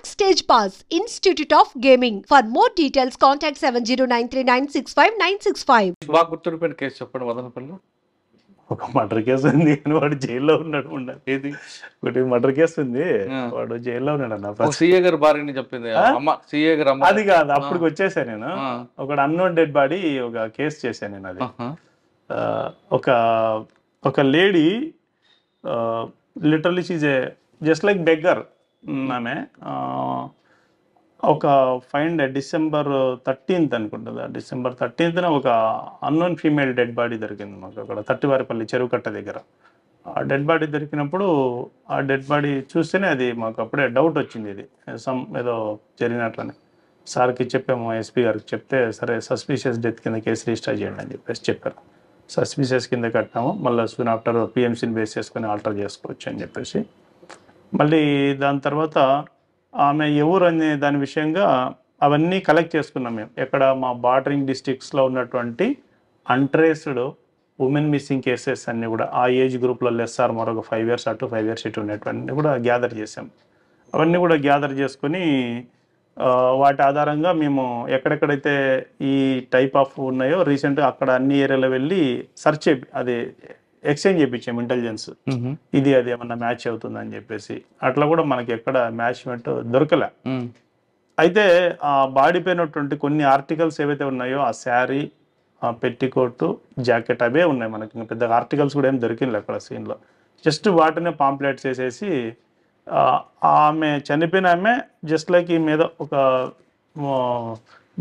Backstage Pass, Institute of Gaming. For more details, contact 70939659659. బాగా గుర్తుండిపోయిన case చెప్పండి మదనపల్లిలో. ఒక మర్డర్ కేసు ఉంది కానీ వాడు జైల్లో ఉన్నాడు. ఏది? ఒకటి మర్డర్ కేసు ఉంది, ఆ. వాడు జైల్లో ఉన్నాడు అన్న. ఒక సీఏ గారి భార్యని చెప్పింది అమ్మ, సీఏ గారు అమ్మ. అది కాదు, అప్పటికి వచ్చేసాను నేను. ఆ. ఒక అన్నోన్ డెడ్ బాడీ ఒక కేసు చేశాను నేను. అది ఆహా. ఒక ఒక lady literally she's a just like beggar. ఆమె ఒక find December 13th అనుకుంటుందా, December 13th ఒక అన్నోన్ ఫీమేల్ డెడ్ బాడీ దొరికింది మాకు అక్కడ తట్టివారిపల్లి చెరువు కట్ట దగ్గర. ఆ డెడ్ బాడీ దొరికినప్పుడు ఆ డెడ్ బాడీ చూస్తేనే అది మాకు అప్పుడే డౌట్ వచ్చింది, ఇది ఏదో జరిగినట్లని. సార్కి చెప్పాము, ఎస్పీ గారికి చెప్తే సరే సస్పీషియస్ డెత్ కింద కేసు రిజిస్టర్ చేయండి అని చెప్పేసి చెప్పారు. సస్పీషియస్ కింద కట్టాము, మళ్ళీ సూన్ ఆఫ్టర్ పిఎంసీని బేస్ చేసుకొని ఆల్టర్ చేసుకోవచ్చు అని చెప్పేసి. మళ్ళీ దాని తర్వాత ఆమె ఎవరు అనే దాని విషయంగా అవన్నీ కలెక్ట్ చేసుకున్నాం మేము. ఎక్కడ మా బార్డరింగ్ డిస్ట్రిక్ట్స్లో ఉన్నటువంటి అన్ట్రేస్డ్ ఉమెన్ మిస్సింగ్ కేసెస్ అన్నీ కూడా ఆ ఏజ్ గ్రూప్లో లెస్సార్ మరొక 5 years అటు 5 years ఇటు ఉన్నటువంటి కూడా గ్యాదర్ చేసాం. అవన్నీ కూడా గ్యాదర్ చేసుకొని వాటి ఆధారంగా మేము ఎక్కడెక్కడైతే ఈ టైప్ ఆఫ్ ఉన్నాయో రీసెంట్గా అక్కడ అన్ని ఏరియాలో వెళ్ళి సెర్చ్ అది ఎక్స్చేంజ్ చేయించాము ఇంటెలిజెన్స్, ఇది అది ఏమన్నా మ్యాచ్ అవుతుందని చెప్పేసి. అట్లా కూడా మనకి ఎక్కడ మ్యాచ్మెంట్ దొరకలే. అయితే ఆ బాడీ పైనటువంటి కొన్ని ఆర్టికల్స్ ఏవైతే ఉన్నాయో, ఆ శారీ, ఆ పెట్టికోటు, జాకెట్ అవే ఉన్నాయి మనకి. ఇంకా పెద్ద ఆర్టికల్స్ కూడా ఏం దొరికింది అక్కడ సీన్లో. జస్ట్ వాటినే పాంప్లెట్స్ వేసేసి ఆమె చనిపోయిన ఆమె జస్ట్ లైక్ ఈ మీద ఒక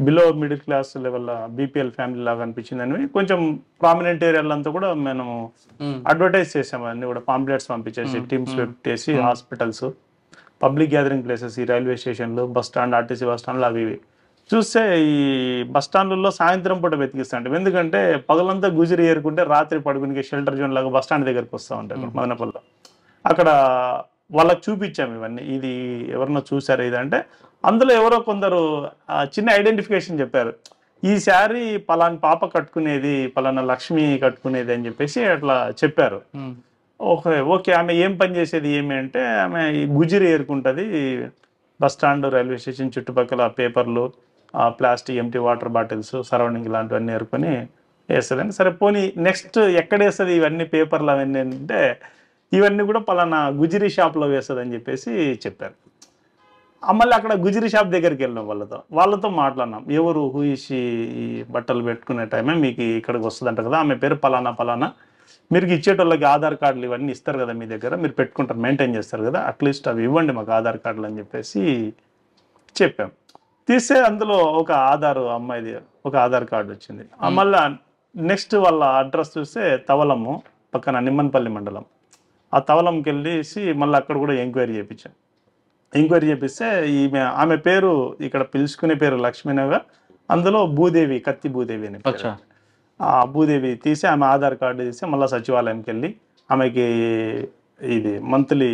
below middle class level BPL family లాగా అనిపించిందని కొంచెం ప్రామినెంట్ ఏరియాలంతా కూడా మేము అడ్వర్టైజ్ చేసాము. అన్ని కూడా పాంప్లెట్స్ పంపించేసి టీమ్స్ పెట్టేసి హాస్పిటల్స్, పబ్లిక్ గ్యాదరింగ్ ప్లేసెస్, ఈ రైల్వే స్టేషన్లు, బస్ స్టాండ్, ఆర్టీసీ బస్ స్టాండ్లు అవి ఇవి చూస్తే ఈ బస్ స్టాండ్లలో సాయంత్రం పూట వెతికిస్తాంటాం. ఎందుకంటే పగలంతా గుజిరి ఏరుకుంటే రాత్రి పడుకునే షెల్టర్ జోన్ లాగా బస్ స్టాండ్ దగ్గరికి వస్తూ ఉంటాయి మదనపల్లిలో. అక్కడ వాళ్ళకి చూపించాము ఇవన్నీ, ఇది ఎవరన్నా చూసారు ఇది అంటే. అందులో ఎవరో కొందరు చిన్న ఐడెంటిఫికేషన్ చెప్పారు, ఈ శారీ పలానా పాప కట్టుకునేది, పలానా లక్ష్మి కట్టుకునేది అని చెప్పేసి అట్లా చెప్పారు. ఓకే ఆమె ఏం పని చేసేది ఏమి అంటే, ఆమె ఈ గుజిరి ఏరుకుంటుంది బస్ స్టాండ్, రైల్వే స్టేషన్ చుట్టుపక్కల పేపర్లు, plastic, empty water bottles, surrounding ఇలాంటివన్నీ ఏరుకొని వేస్తుందని. సరే పోనీ నెక్స్ట్ ఎక్కడ వేస్తుంది ఇవన్నీ పేపర్లు అవన్నీ అంటే, ఇవన్నీ కూడా పలానా గుజిరి షాప్లో వేస్తుంది అని చెప్పేసి చెప్పారు. మళ్ళీ అక్కడ గుజిరి షాప్ దగ్గరికి వెళ్ళాం, వాళ్ళతో మాట్లాడినాం. ఎవరు హూయిషి ఈ బట్టలు పెట్టుకునే టైమే మీకు ఇక్కడికి వస్తుందంట కదా, ఆమె పేరు పలానా పలానా, మీరు ఇచ్చేటోళ్ళకి ఆధార్ కార్డులు ఇవన్నీ ఇస్తారు కదా మీ దగ్గర, మీరు పెట్టుకుంటారు, మెయింటైన్ చేస్తారు కదా, అట్లీస్ట్ అవి ఇవ్వండి మాకు ఆధార్ కార్డులు అని చెప్పేసి చెప్పాం. తీస్తే అందులో ఒక అమ్మాయిది ఒక ఆధార్ కార్డు వచ్చింది. మళ్ళీ నెక్స్ట్ వాళ్ళ అడ్రస్ చూస్తే తవలము పక్కన నిమ్మన్పల్లి మండలం. ఆ తవలంకి వెళ్ళేసి మళ్ళీ అక్కడ కూడా ఎంక్వైరీ చేయించాం. ఎంక్వైరీ చేపిస్తే ఆమె పేరు ఇక్కడ పిలుచుకునే పేరు లక్ష్మీనగర్, అందులో భూదేవి, కత్తి భూదేవి అని. ఆ భూదేవి తీసి ఆమె ఆధార్ కార్డు తీసి మళ్ళీ సచివాలయంకి వెళ్ళి ఆమెకి ఇది మంత్లీ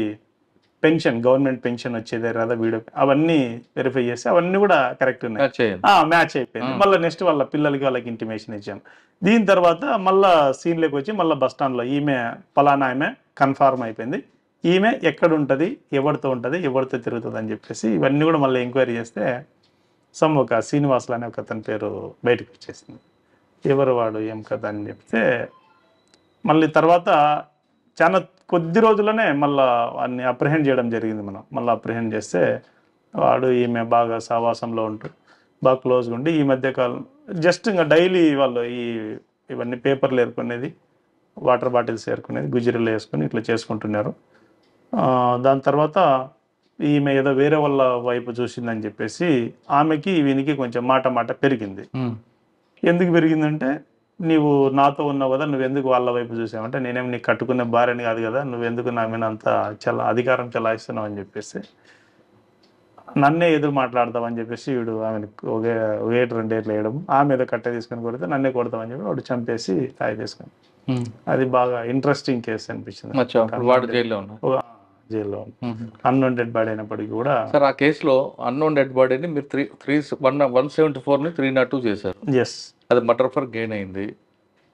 పెన్షన్, గవర్నమెంట్ పెన్షన్ వచ్చేదే కదా వీడియో, అవన్నీ వెరిఫై చేసి అవన్నీ కూడా కరెక్ట్ ఉన్నాయి, మ్యాచ్ అయిపోయింది. మళ్ళీ నెక్స్ట్ వాళ్ళ పిల్లలకి వాళ్ళకి ఇంటిమేషన్ ఇచ్చాం. దీని తర్వాత మళ్ళీ సీన్లోకి వచ్చి మళ్ళీ బస్ స్టాండ్లో ఈమె పలానా ఆమె కన్ఫర్మ్ అయిపోయింది, ఈమె ఎక్కడ ఉంటుంది, ఎవరితో ఉంటుంది, ఎవరితో తిరుగుతుంది అని చెప్పేసి ఇవన్నీ కూడా మళ్ళీ ఎంక్వైరీ చేస్తే ఒక శ్రీనివాసులు అనే ఒక అతని పేరు బయటకు వచ్చేసింది. ఎవరు వాడు, ఏం కథ అని చెప్తే మళ్ళీ తర్వాత చాలా కొద్ది రోజుల్లోనే మళ్ళీ వాడిని అప్రిహెండ్ చేయడం జరిగింది. మనం మళ్ళీ అప్రిహెండ్ చేస్తే వాడు ఈమె బాగా సహవాసంలో ఉంటూ బాగా క్లోజ్గా ఉండి ఈ మధ్యకాలం జస్ట్ ఇంకా డైలీ వాళ్ళు ఇవన్నీ పేపర్లు ఏరుకునేది, వాటర్ బాటిల్స్ ఏరుకునేది, గుజిరీలు వేసుకొని ఇట్లా చేసుకుంటున్నారు. దాని తర్వాత ఈమె ఏదో వేరే వాళ్ళ వైపు చూసిందని చెప్పేసి ఆమెకి వీనికి కొంచెం మాట పెరిగింది. ఎందుకు పెరిగిందంటే, నీవు నాతో ఉన్నావు కదా, నువ్వెందుకు వాళ్ళ వైపు చూసావంటే, నేనేమి నీకు కట్టుకునే భార్యని కాదు కదా, నువ్వెందుకు నా మీద అంత అధికారం చెలాయిస్తున్నావు అని చెప్పేసి నన్నే ఎదురు మాట్లాడతామని చెప్పేసి వీడు ఆమెను ఒకే 2 ఏళ్ళు వేయడం, ఆమె ఏదో కట్టె తీసుకొని కొడితే నన్నే కొడతామని చెప్పి వాడు చంపేసి తాయి తీసుకొని. అది బాగా ఇంట్రెస్టింగ్ కేసు అనిపించింది. జైల్లో అన్నోన్ డెడ్ బాడీ అయినప్పటికీ కూడా. సార్ ఆ కేసులో అన్నోన్ డెడ్ బాడీని మీరు 174ని 302 చేశారు. ఎస్, అది మర్డర్ ఫర్ గెయిన్ అయింది.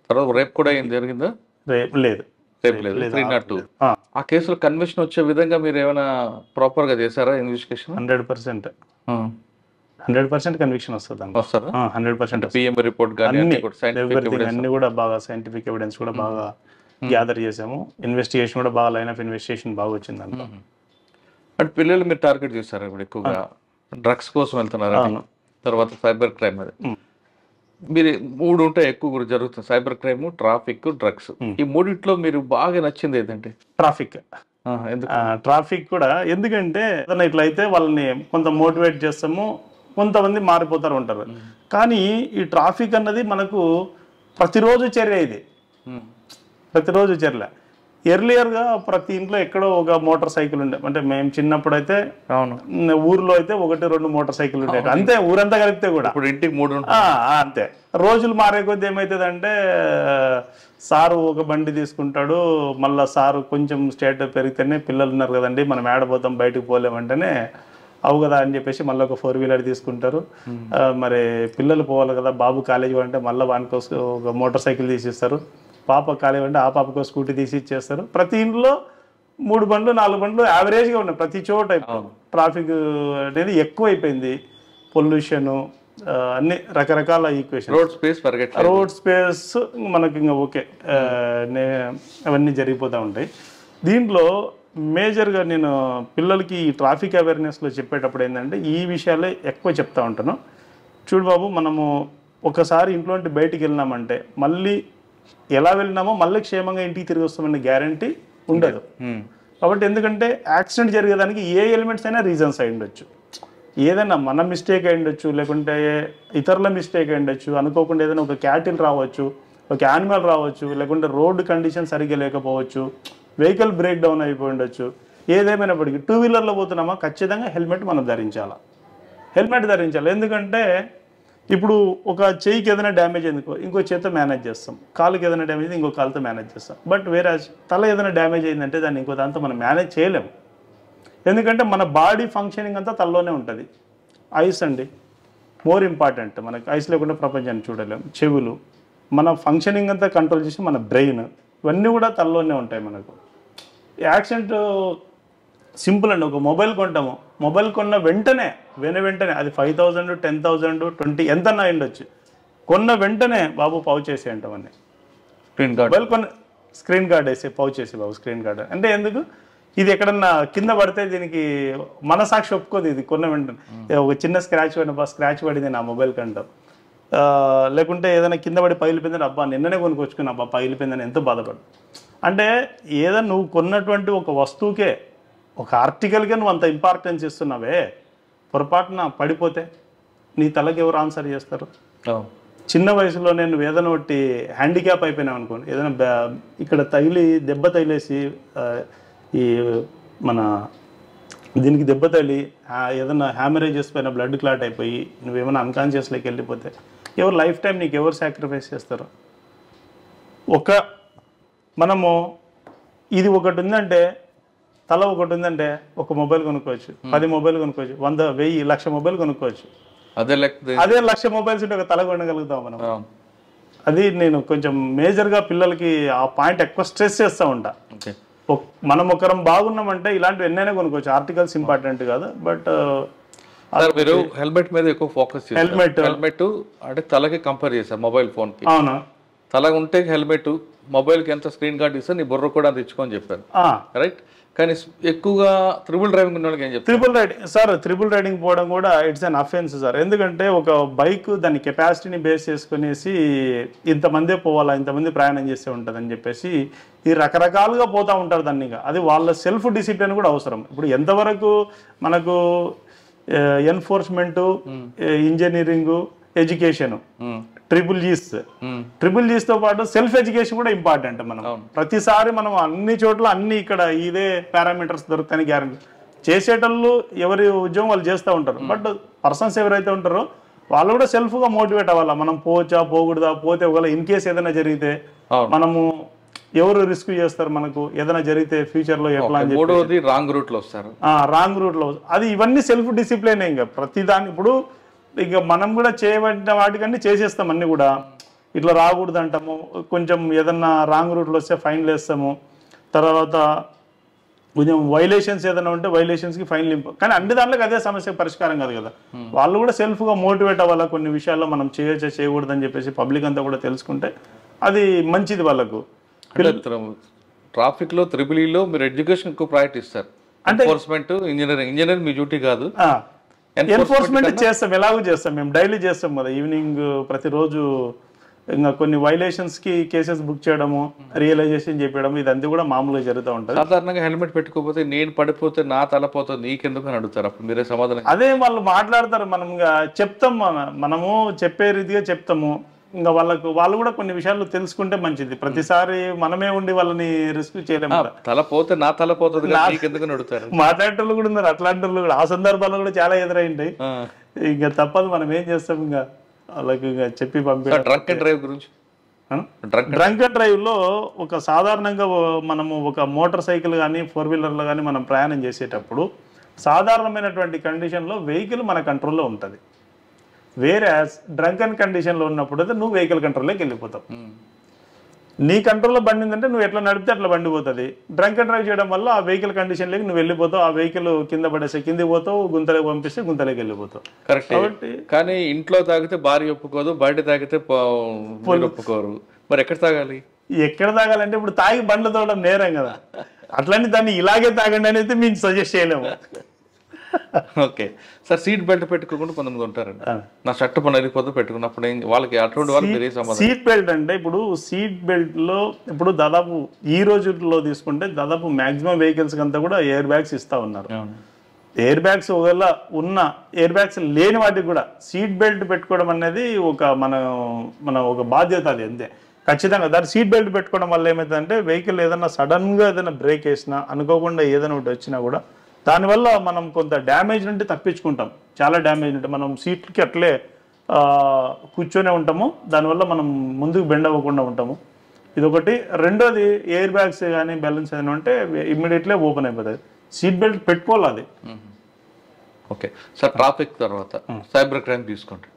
తర్వాత రేప్ కూడా అయింది, జరిగిందా? రేప్ లేదు, రేపు లేదు 302. ఆ కేసులో కన్విక్షన్ వచ్చే విధంగా మీరు ఏమైనా ప్రాపర్ గా చేశారా ఇన్వెస్టిగేషన్? 100% 100% కన్విక్షన్ వస్తుంది అండి. వస్తారా? 100% పిఎం రిపోర్ట్ కానీ అన్ని కూడా బాగా సైంటిఫిక్ ఎవిడెన్స్ కూడా బాగా గ్యాదర్ చేసాము. ఇన్వెస్టిగేషన్ కూడా బాగా లైన్ ఆఫ్ ఇన్వెస్టిగేషన్ బాగా వచ్చింది అంట. అంటే పిల్లలు మీరు టార్గెట్ చేస్తారు ఇప్పుడు ఎక్కువగా, డ్రగ్స్ కోసం వెళ్తున్నారు, తర్వాత సైబర్ క్రైమ్. అది మీరు 3 ఉంటాయి ఎక్కువ జరుగుతుంది, సైబర్ క్రైమ్, ట్రాఫిక్, డ్రగ్స్. ఈ మూడిట్లో మీరు బాగా నచ్చింది ఏదంటే? ట్రాఫిక్. ట్రాఫిక్ కూడా ఎందుకంటే ఇట్లా అయితే వాళ్ళని కొంత మోటివేట్ చేస్తాము, కొంతమంది మారిపోతారు ఉంటారు. కానీ ఈ ట్రాఫిక్ అన్నది మనకు ప్రతిరోజు చర్య, ఇది ప్రతిరోజు చర్య. ఎర్లియర్గా ప్రతి ఇంట్లో ఎక్కడో ఒక మోటార్ సైకిల్ ఉండే, అంటే మేము చిన్నప్పుడు అయితే ఊర్లో అయితే 1-2 మోటార్ సైకిల్ ఉండేవి అంతే, ఊరంతా కలిపితే కూడా. ఇప్పుడు ఇంటికి 3 అంతే. రోజులు మారే కొద్ది ఏమవుతుందంటే సారు ఒక బండి తీసుకుంటాడు, మళ్ళీ సారు కొంచెం స్టేట్ పెరిగితేనే పిల్లలు ఉన్నారు కదండి మనం ఏడబోతాం బయటకు పోలేమంటేనే అవు కదా అని చెప్పేసి మళ్ళీ ఒక 4-వీలర్ తీసుకుంటారు. మరి పిల్లలు పోవాలి కదా, బాబు కాలేజీ అంటే మళ్ళీ వానికోసం ఒక మోటార్ సైకిల్ తీసిస్తారు, పాప కాలేజీ అంటే ఆ పాపకు స్కూటీ తీసి ఇచ్చేస్తారు. ప్రతి ఇంట్లో 3 బండ్లు 4 బండ్లు యావరేజ్గా ఉన్నాయి ప్రతి చోట. ట్రాఫిక్ అనేది ఎక్కువ అయిపోయింది, పొల్యూషన్, అన్ని రకరకాల ఈక్వేషన్. రోడ్ స్పేస్ మనకి ఇంకా ఓకే, అవన్నీ జరిగిపోతూ ఉంటాయి. దీంట్లో మేజర్గా నేను పిల్లలకి ఈ ట్రాఫిక్ అవేర్నెస్లో చెప్పేటప్పుడు ఏంటంటే ఈ విషయాలే ఎక్కువ చెప్తా ఉంటాను. చూడు బాబు, మనము ఒకసారి ఇంట్లో నుండి బయటికి వెళ్ళినామంటే మళ్ళీ ఎలా వెళ్ళినామో మళ్ళీ క్షేమంగా ఇంటికి తిరిగి వస్తామనే గ్యారంటీ ఉండదు. కాబట్టి ఎందుకంటే యాక్సిడెంట్ జరిగేదానికి ఏ ఎలిమెంట్స్ అయినా రీజన్స్ అయి ఉండొచ్చు, ఏదైనా మన మిస్టేక్ అయి ఉండొచ్చు, లేకుంటే ఇతరుల మిస్టేక్ అయి ఉండొచ్చు, అనుకోకుండా ఏదైనా ఒక క్యాటిల్ రావచ్చు, ఒక యానిమల్ రావచ్చు, లేకుంటే రోడ్డు కండిషన్ సరిగ్గా లేకపోవచ్చు, వెహికల్ బ్రేక్ డౌన్ అయిపోయి ఉండొచ్చు. ఏదేమైనప్పటికీ 2-వీలర్లో పోతున్నామా ఖచ్చితంగా హెల్మెట్ మనం ధరించాలి. ఎందుకంటే ఇప్పుడు ఒక చెయ్యికి ఏదైనా డ్యామేజ్ అయింది ఇంకో చేతితో మేనేజ్ చేస్తాం, కాలుకి ఏదైనా డ్యామేజ్ అయింది ఇంకో కాలుతో మేనేజ్ చేస్తాం. బట్ వేరే తల ఏదైనా డ్యామేజ్ అయిందంటే దాన్ని ఇంకో దాంతో మనం మేనేజ్ చేయలేము. ఎందుకంటే మన బాడీ ఫంక్షనింగ్ అంతా తలలోనే ఉంటుంది. ఐస్ అండి మోర్ ఇంపార్టెంట్, మనకి ఐస్ లేకుండా ప్రపంచాన్ని చూడలేము. చెవులు, మన ఫంక్షనింగ్ అంతా కంట్రోల్ చేసి మన బ్రెయిన్, ఇవన్నీ కూడా తలలోనే ఉంటాయి. మనకు యాక్సిడెంట్ సింపుల్ అండి. ఒక మొబైల్ కొంటాము, మొబైల్ కొన్న వెంటనే అది 5,000, 10,000, 20 ఎంతన్నా ఉండొచ్చు, కొన్న వెంటనే బాబు పౌచ్ చేసి అంటామని, మొబైల్ కొన్న స్క్రీన్ గార్డ్ వేసి పౌచ్ చేసి బాబు స్క్రీన్ గార్డ్ అంటే ఎందుకు? ఇది ఎక్కడన్నా కింద పడితే దీనికి మనసాక్షి ఒప్పుకోదు. ఇది కొన్న వెంటనే ఒక చిన్న స్క్రాచ్ పడింది నా మొబైల్ కంటాం, లేకుంటే ఏదైనా కింద పడి పగిలిపోయిందని అబ్బా నిన్ననే కొనుక్కొచ్చుకున్నా అబ్బా పగిలిపోయిందని ఎంతో బాధపడు. అంటే ఏదైనా నువ్వు కొన్నటువంటి ఒక వస్తువుకే, ఒక ఆర్టికల్గా నువ్వు అంత ఇంపార్టెన్స్ ఇస్తున్నావే, పొరపాటున పడిపోతే నీ తలకి ఎవరు ఆన్సర్ చేస్తారు? చిన్న వయసులో నేను ఏదైనా ఒకటి హ్యాండిక్యాప్ అయిపోయినావు అనుకోండి, ఏదైనా ఇక్కడ దెబ్బ తగిలేసి ఈ మన దీనికి దెబ్బ తగిలి ఏదైనా హ్యామరేజెస్ పైన బ్లడ్ క్లాట్ అయిపోయి నువ్వేమైనా అన్కాన్షియస్లోకి వెళ్ళిపోతే ఎవరు లైఫ్ టైం నీకు ఎవరు సాక్రిఫైస్ చేస్తారు? మనము ఇది ఒకటి ఉందంటే, తల ఒకటి ఉందంటే ఒక మొబైల్ కొనుక్కోవచ్చు, 10 మొబైల్ కొనుక్కోవచ్చు, 100, 1000, 1,00,000 మొబైల్ కొనుక్కోవచ్చు. అదే 1,00,000 మొబైల్స్ ఉంటే ఒక తల కొనగలుగుతాం మనం. అది నేను కొంచెం మేజర్గా పిల్లలకి ఆ పాయింట్ ఎక్కువ స్ట్రెస్ చేస్తూ ఉంటా. మనం ఒకరం బాగున్నామంటే ఇలాంటివి ఎన్నైనా కొనుక్కోవచ్చు, ఆర్టికల్స్ ఇంపార్టెంట్ కాదు. బట్ మీరు హెల్మెట్ మీద ఎక్కువ ఫోకస్ చేస్తారు. హెల్మెట్ అంటే తలకి కంపేర్ చేస్తారు మొబైల్ ఫోన్ కి. అవునా, తల ఉంటే హెల్మెట్, మొబైల్ కి ఎంత స్క్రీన్ గార్డ్ ఇస్తే నీ బుర్ర కూడా తెచ్చుకొని చెప్పారు, రైట్? కానీ ఎక్కువగా త్రిబుల్ డ్రైవింగ్ ఉన్న వాళ్ళకి ఏం చెప్తారు? త్రిబుల్ రైడింగ్ పోవడం కూడా ఇట్స్ అన్ అఫెన్స్ సార్. ఎందుకంటే ఒక బైక్ దాని కెపాసిటీని బేస్ చేసుకునేసి ఇంతమందే పోవాలా, ఇంతమంది ప్రయాణం చేస్తే ఉంటుంది అని చెప్పేసి ఈ రకరకాలుగా పోతూ ఉంటారు. దాన్ని అది వాళ్ళ సెల్ఫ్ డిసిప్లిన్ కూడా అవసరం. ఇప్పుడు ఎంతవరకు మనకు ఎన్ఫోర్స్మెంట్, ఇంజనీరింగ్, ఎడ్యుకేషన్, ట్రిపుల్ జీస్తో పాటు సెల్ఫ్ ఎడ్యుకేషన్ కూడా ఇంపార్టెంట్. మనం ప్రతిసారి మనం అన్ని చోట్ల అన్ని ఇక్కడ ఇదే పారామీటర్స్ దొరుకుతాయని గ్యారంటీ చేసేటోళ్ళు ఎవరి ఉద్యోగం వాళ్ళు చేస్తూ ఉంటారు. బట్ పర్సన్స్ ఎవరైతే ఉంటారో వాళ్ళు కూడా సెల్ఫ్గా మోటివేట్ అవ్వాలా, మనం పోవచ్చా పోకూడదా, పోతే ఒకవేళ ఇన్ కేసు ఏదైనా జరిగితే మనము ఎవరు రిస్క్ చేస్తారు, మనకు ఏదైనా జరిగితే ఫ్యూచర్ లో ఎట్లా అని చెప్పి రాంగ్ రూట్ లో వస్తారు. రాంగ్ రూట్ లో అది ఇవన్నీ సెల్ఫ్ డిసిప్లిన్. ఇంకా ప్రతిదాన్ని ఇప్పుడు ఇక మనం కూడా చేయబడిన వాటికన్నీ చేసేస్తాం, అన్ని కూడా ఇట్లా రాకూడదు అంటాము. కొంచెం ఏదన్నా రాంగ్ రూట్లో వస్తే ఫైన్లు వేస్తాము. తర్వాత కొంచెం వైలేషన్స్ ఏదైనా ఉంటే వైలేషన్స్కి ఫైన్ ఇంపో, కానీ అన్ని దాంట్లోకి అదే సమస్య పరిష్కారం కాదు కదా. వాళ్ళు కూడా సెల్ఫ్గా మోటివేట్ అవ్వాలి, కొన్ని విషయాల్లో మనం చేయొచ్చా చేయకూడదని చెప్పేసి పబ్లిక్ అంతా కూడా తెలుసుకుంటే అది మంచిది వాళ్ళకు. ట్రాఫిక్ లో త్రిబులీలో మీరు ఎడ్యుకేషన్ ఎక్కువ ప్రయారిటీ ఇస్తారు, అంటే ఎన్ఫోర్స్మెంట్ ఇంజనీరింగ్ మీ డ్యూటీ కాదు. ఎన్ఫోర్స్మెంట్ చేస్తాం, ఎలాగో చేస్తాం, మేము డైలీ చేస్తాం కదా. ఈవినింగ్ ప్రతిరోజు ఇంకా కొన్ని వైలేషన్స్ కి కేసెస్ బుక్ చేయడము, రియలైజేషన్ చెప్పడం, ఇదంతా కూడా మామూలుగా జరుగుతూ ఉంటుంది. సాధారణంగా హెల్మెట్ పెట్టుకోకపోతే నేను పడిపోతే నా తలపోతుంది నీకెందుకు అని అడుగుతారు, అప్పుడు మీరే సమాధానం? అదే వాళ్ళు మాట్లాడతారు, మనం చెప్తాం, మనము చెప్పే రీతిగా చెప్తాము. ఇంకా వాళ్ళు కూడా కొన్ని విషయాలు తెలుసుకుంటే మంచిది. ప్రతిసారి మనమే ఉండి వాళ్ళని రిస్క్ చేయలేము. తల పోతే నా తల పోతుంది నీకెందుకు అడుగుతారు. మాట్లాడేటోళ్ళు కూడా ఉన్నారు, అట్లాంటి వాళ్ళు కూడా ఆ సందర్భాల్లో కూడా చాలా ఎదురైంటాయి. ఇంకా తప్పదు, మనం ఏం చేస్తాం, ఇంకా వాళ్ళకి చెప్పి పంపి. డ్రంక్ అండ్ డ్రైవ్ గురించి, డ్రంక్ అండ్ డ్రైవ్ లో ఒక సాధారణంగా మనము ఒక మోటార్ సైకిల్ కానీ 4-వీలర్లో కానీ మనం ప్రయాణం చేసేటప్పుడు సాధారణమైనటువంటి కండిషన్లో వెహికల్ మన కంట్రోల్లో ఉంటుంది. వేరే డ్రంక్ అండ్ కండిషన్లో ఉన్నప్పుడు అయితే నువ్వు వెహికల్ కంట్రోల్లోకి వెళ్ళిపోతావు. నీ కంట్రోల్లో బండి ఉందంటే నువ్వు ఎట్లా నడిపితే అట్లా బండి పోతుంది. డ్రంక్ అండ్ డ్రైవ్ చేయడం వల్ల ఆ వెహికల్ కండిషన్లోకి నువ్వు వెళ్ళిపోతావు, ఆ వెహికల్ కింద పడేస్తే కిందికి పోతావు, గుంతలోకి పంపిస్తే గుంతలోకి వెళ్ళిపోతావు. కరెక్ట్. కాబట్టి కానీ ఇంట్లో తాగితే భార్య ఒప్పుకోదు, బయట తాగితే ఒప్పుకోరు, మరి ఎక్కడ తాగాలి? ఎక్కడ తాగాలంటే ఇప్పుడు తాగి బండ్లు తోవడం నేరం కదా, అట్లని దాన్ని ఇలాగే తాగండి అనేది మేము సజెస్ట్ చేయలేము. ఓకే సార్, సీట్ బెల్ట్ పెట్టుకోకుండా కొంతమంది ఉంటారండి, నా షర్ట్ పని వెళ్ళిపోతే పెట్టుకున్నప్పుడు వాళ్ళకి అటువంటి వాళ్ళకి సీట్ బెల్ట్ అంటే ఇప్పుడు సీట్ బెల్ట్ లో ఇప్పుడు దాదాపు ఈ రోజుల్లో తీసుకుంటే దాదాపు మాక్సిమం వెహికల్స్ అంతా కూడా ఎయిర్ బ్యాగ్స్ ఇస్తా ఉన్నారు. ఎయిర్ బ్యాగ్స్ ఒకవేళ ఉన్న ఎయిర్ బ్యాగ్స్ లేని వాటికి కూడా సీట్ బెల్ట్ పెట్టుకోవడం అనేది మన ఒక బాధ్యత, అది అంతే ఖచ్చితంగా. దాని సీట్ బెల్ట్ పెట్టుకోవడం వల్ల ఏమవుతుందంటే వెహికల్ ఏదైనా సడన్ గా ఏదైనా బ్రేక్ వేసినా, అనుకోకుండా ఏదైనా ఒకటి వచ్చినా కూడా దానివల్ల మనం కొంత డ్యామేజ్ నుండి తప్పించుకుంటాం. చాలా డ్యామేజ్ ఉంటే మనం సీట్కి అట్లే కూర్చొనే ఉంటాము, దానివల్ల మనం ముందుకు బెండ్ అవ్వకుండా ఉంటాము. ఇదొకటి. రెండోది ఎయిర్ బ్యాగ్స్ కానీ బ్యాలెన్స్ ఏదైనా ఉంటే ఇమ్మీడియట్లీ ఓపెన్ అయిపోతుంది. సీట్ బెల్ట్ పెట్టుకోవాలి అది. ఓకే సార్, ట్రాఫిక్ తర్వాత సైబర్ క్రైమ్ తీసుకోండి.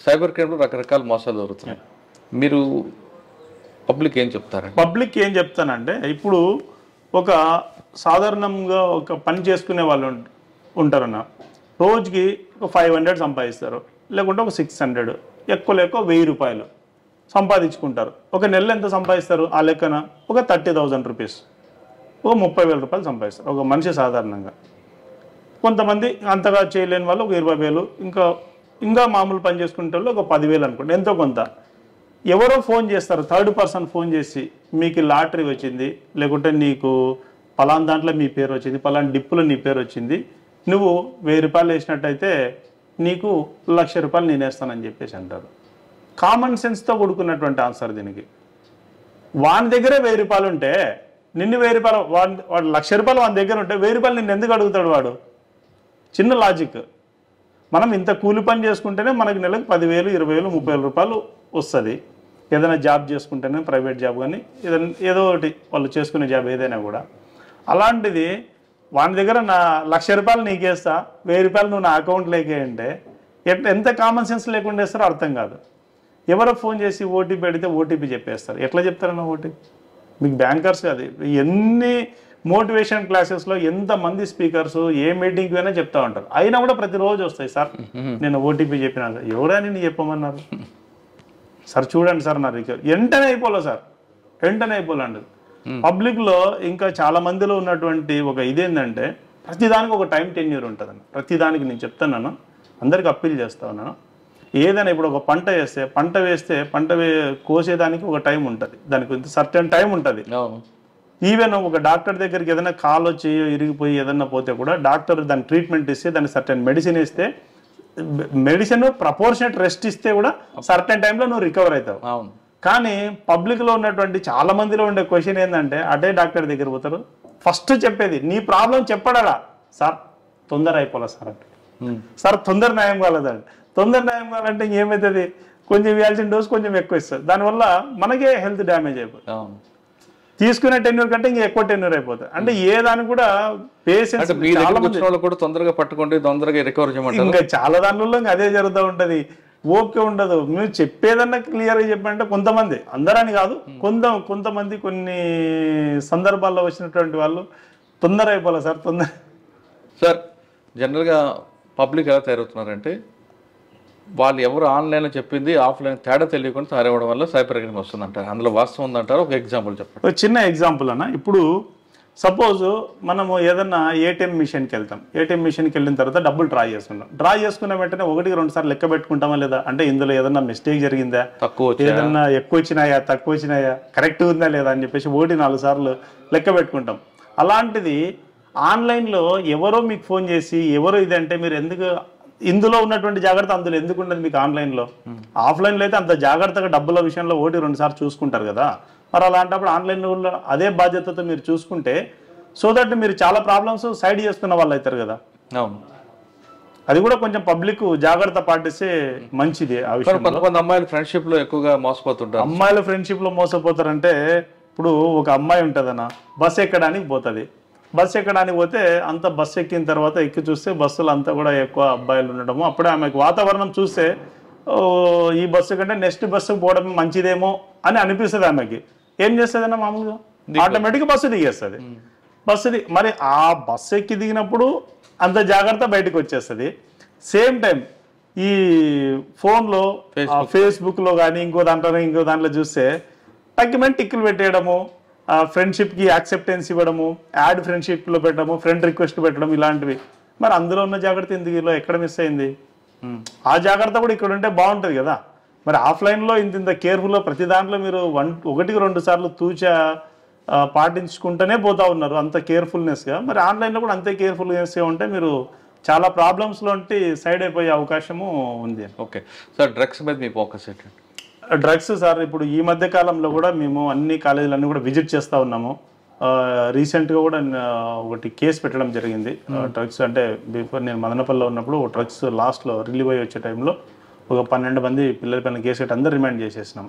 సైబర్ క్రైమ్లో రకరకాల మోసాలు జరుగుతున్నాయి, మీరు పబ్లిక్ ఏం చెప్తారండి? పబ్లిక్ ఏం చెప్తానంటే, ఇప్పుడు ఒక సాధారణంగా ఒక పని చేసుకునే వాళ్ళు ఉంటారన్న, రోజుకి ఒక 500 సంపాదిస్తారు, లేకుంటే ఒక 600, ఎక్కువ 1000 రూపాయలు సంపాదించుకుంటారు. ఒక నెల ఎంత సంపాదిస్తారు ఆ లెక్కన? ఒక 30,000 రూపీస్, ఒక 30,000 రూపాయలు సంపాదిస్తారు ఒక మనిషి సాధారణంగా. కొంతమంది అంతగా చేయలేని వాళ్ళు ఒక 20,000, ఇంకా మామూలు పని చేసుకునే వాళ్ళు ఒక 10,000 అనుకోండి, ఎంతో కొంత. ఎవరో ఫోన్ చేస్తారు, థర్డ్ పర్సన్ ఫోన్ చేసి మీకు లాటరీ వచ్చింది, లేకుంటే నీకు పలానా దాంట్లో మీ పేరు వచ్చింది, పలానా డిప్పులో నీ పేరు వచ్చింది, నువ్వు 1000 రూపాయలు వేసినట్టయితే నీకు 1,00,000 రూపాయలు నేను వేస్తానని చెప్పేసి అంటారు. కామన్ సెన్స్తో కూడుకున్నటువంటి ఆన్సర్ దీనికి. వాని దగ్గరే 1000 రూపాయలు ఉంటే నిన్ను 1000 రూపాయలు, వాడు 1,00,000 రూపాయలు వాని దగ్గర ఉంటే 1000 రూపాయలు నిన్ను ఎందుకు అడుగుతాడు వాడు? చిన్న లాజిక్. మనం ఇంత కూలి పని చేసుకుంటేనే మనకి నెలకు 10,000, 20,000, 30,000 రూపాయలు వస్తుంది. ఏదైనా జాబ్ చేసుకుంటేనే, ప్రైవేట్ జాబ్ కానీ ఏదో ఒకటి వాళ్ళు చేసుకునే జాబ్ ఏదైనా కూడా. అలాంటిది వాని దగ్గర నా 1,00,000 రూపాయలు నీకేస్తా, 1000 రూపాయలు నువ్వు నా అకౌంట్లోకి అంటే ఎంత కామన్ సెన్స్ లేకుండా వేస్తారో అర్థం కాదు. ఎవరో ఫోన్ చేసి ఓటీపీ అడిగితే ఓటీపీ చెప్పేస్తారు. ఎట్లా చెప్తారన్న ఓటీపీ? మీకు బ్యాంకర్స్ అది ఎన్ని మోటివేషన్ క్లాసెస్లో ఎంతమంది స్పీకర్స్ ఏ మీటింగ్కి అయినా చెప్తా ఉంటారు, అయినా కూడా ప్రతిరోజు వస్తాయి, సార్ నేను ఓటీపీ చెప్పినా సార్. ఎవరైనా నేను చెప్పమన్నారు సార్, చూడండి సార్ నా రికవరీ వెంటనే అయిపోలే సార్, వెంటనే అయిపోలేండి. పబ్లిక్లో ఇంకా చాలా మందిలో ఉన్నటువంటి ఒక ఇదేంటంటే ప్రతిదానికి ఒక టైం టెన్యూర్ ఉంటుందండి. ప్రతిదానికి నేను చెప్తున్నాను, అందరికి అప్పీల్ చేస్తా ఉన్నాను. ఏదైనా ఇప్పుడు ఒక పంట వేస్తే పంట కోసేదానికి ఒక టైం ఉంటుంది, దానికి సర్టెన్ టైం ఉంటుంది. ఈవెన్ ఒక డాక్టర్ దగ్గరికి ఏదైనా కాలు వచ్చి ఇరిగిపోయి ఏదన్నా పోతే కూడా డాక్టర్ దాని ట్రీట్మెంట్ ఇస్తే, దానికి సర్టెన్ మెడిసిన్ ఇస్తే, మెడిసిన్ ప్రపోర్షనేట్ రెస్ట్ ఇస్తే కూడా సర్టెన్ టైంలో నువ్వు రికవర్ అవుతావు. కానీ పబ్లిక్లో ఉన్నటువంటి చాలా మందిలో ఉండే క్వశ్చన్ ఏంటంటే, అదే డాక్టర్ దగ్గర పోతారు, ఫస్ట్ చెప్పేది నీ ప్రాబ్లం చెప్పడా, సార్ తొందర అయిపోలే సార్ అంటే, సార్ తొందర న్యాయం కాలేదండి. తొందర న్యాయం కావాలంటే ఇంకేమవుతుంది, కొంచెం ఇవ్వాల్సిన డోస్ కొంచెం ఎక్కువ ఇస్తుంది, దానివల్ల మనకే హెల్త్ డ్యామేజ్ అయిపోతుంది. తీసుకునే టెన్యూర్ కంటే ఇంకా ఎక్కువ టెన్యూర్ అయిపోతుంది. అంటే ఏ దానికి కూడా పేషెంట్స్ తొందరగా పట్టుకోండి, తొందరగా రికవర్ చేయమంటారు. ఇంకా చాలా దానిలో అదే జరుగుతూ ఉంటది. ఓకే ఉండదు. మీరు చెప్పేదన్నా క్లియర్గా చెప్పంటే కొంతమంది, అందరని కాదు, కొంతమంది కొన్ని సందర్భాల్లో వచ్చినటువంటి వాళ్ళు తొందర అయిపోలే సార్. సార్ జనరల్గా పబ్లిక్ ఎలా తయారవుతున్నారంటే వాళ్ళు ఎవరు ఆన్లైన్లో చెప్పింది ఆఫ్లైన్ తేడా తెలియకుండా తయారవడం వల్ల సైబర్ క్రైమ్ వస్తుందంటారు. అందులో వాస్తవం ఉందంటారు. ఒక ఎగ్జాంపుల్ చెప్పండి. ఒక చిన్న ఎగ్జాంపుల్ అన్న, ఇప్పుడు సపోజ్ మనము ఏదన్నా ఏటీఎం మిషన్కి వెళ్తాం. ఏటీఎం మిషన్కి వెళ్ళిన తర్వాత డబ్బులు డ్రా చేసుకున్న వెంటనే 1-2 సార్లు లెక్క పెట్టుకుంటామా లేదా, అంటే ఇందులో ఏదన్నా మిస్టేక్ జరిగిందా, ఏదన్నా ఎక్కువ వచ్చినాయా తక్కువ వచ్చినాయా కరెక్ట్ ఉందా లేదా అని చెప్పేసి 1-4 సార్లు లెక్క పెట్టుకుంటాం. అలాంటిది ఆన్లైన్లో ఎవరో మీకు ఫోన్ చేసి ఎవరో ఇదంటే మీరు ఎందుకు ఇందులో ఉన్నటువంటి జాగ్రత్త అందులో ఎందుకు ఉండదు మీకు ఆన్లైన్లో? ఆఫ్లైన్లో అయితే అంత జాగ్రత్తగా డబ్బుల విషయంలో 1-2 సార్లు చూసుకుంటారు కదా. మరి అలాంటప్పుడు ఆన్లైన్లో అదే బాధ్యతతో మీరు చూసుకుంటే సో దట్ మీరు చాలా ప్రాబ్లమ్స్ సైడ్ చేసుకున్న వాళ్ళు అవుతారు కదా. అవును, అది కూడా కొంచెం పబ్లిక్ జాగ్రత్త పాటిస్తే మంచిది. ఆ విషయం కొంతమంది అమ్మాయిలు ఫ్రెండ్షిప్లో ఎక్కువగా మోసపోతుంటారు. అమ్మాయిలు ఫ్రెండ్షిప్లో మోసపోతారంటే, ఇప్పుడు ఒక అమ్మాయి ఉంటుందన్న, బస్సు ఎక్కడానికి పోతుంది. బస్సు ఎక్కడానికి పోతే అంత బస్సు ఎక్కిన తర్వాత ఎక్కి చూస్తే బస్సులు అంతా కూడా ఎక్కువ అబ్బాయిలు ఉండడము. అప్పుడే ఆమెకు వాతావరణం చూస్తే ఈ బస్సు కంటే నెక్స్ట్ బస్సుకు పోవడం మంచిదేమో అని అనిపిస్తుంది ఆమెకి. ఏం చేస్తుంది అన్న, మామూలుగా ఆటోమేటిక్గా బస్సు దిగేస్తుంది. మరి ఆ బస్సు ఎక్కి దిగినప్పుడు అంత జాగ్రత్త బయటకు వచ్చేస్తుంది. సేమ్ టైం ఈ ఫోన్లో ఫేస్బుక్లో కానీ ఇంకో దాంట్లో చూస్తే తగ్గిమని టిక్కులు పెట్టేయడము, ఫ్రెండ్షిప్కి యాక్సెప్టెన్స్ ఇవ్వడము, యాడ్ ఫ్రెండ్షిప్లో పెట్టడము, ఫ్రెండ్ రిక్వెస్ట్ పెట్టడం, ఇలాంటివి. మరి అందులో ఉన్న జాగ్రత్త ఎందుకు ఇలా ఎక్కడ మిస్ అయింది? ఆ జాగ్రత్త కూడా ఇక్కడ ఉంటే బాగుంటుంది కదా. మరి ఆఫ్లైన్లో ఇంత కేర్ఫుల్గా ప్రతి దాంట్లో మీరు 1-2 సార్లు తూచా పాటించుకుంటూనే పోతా ఉన్నారు అంత కేర్ఫుల్నెస్గా. మరి ఆన్లైన్లో కూడా అంతే కేర్ఫుల్నెస్గా ఉంటే మీరు చాలా ప్రాబ్లమ్స్లో సైడ్ అయిపోయే అవకాశము ఉంది. ఓకే సార్, డ్రగ్స్ మీద మీ ఫోకస్ ఏంటంటే? డ్రగ్స్ సార్, ఇప్పుడు ఈ మధ్య కాలంలో కూడా మేము అన్ని కాలేజీలన్నీ కూడా విజిట్ చేస్తూ ఉన్నాము. రీసెంట్గా కూడా ఒకటి కేసు పెట్టడం జరిగింది. డ్రగ్స్ అంటే బిఫోర్ నేను మదనపల్లిలో ఉన్నప్పుడు డ్రగ్స్ లాస్ట్లో రిలీవ్ అయ్యి వచ్చే టైంలో ఒక 12 మంది పిల్లల పైన కేసు పెట్టి అందరూ రిమాండ్ చేసేసినాం.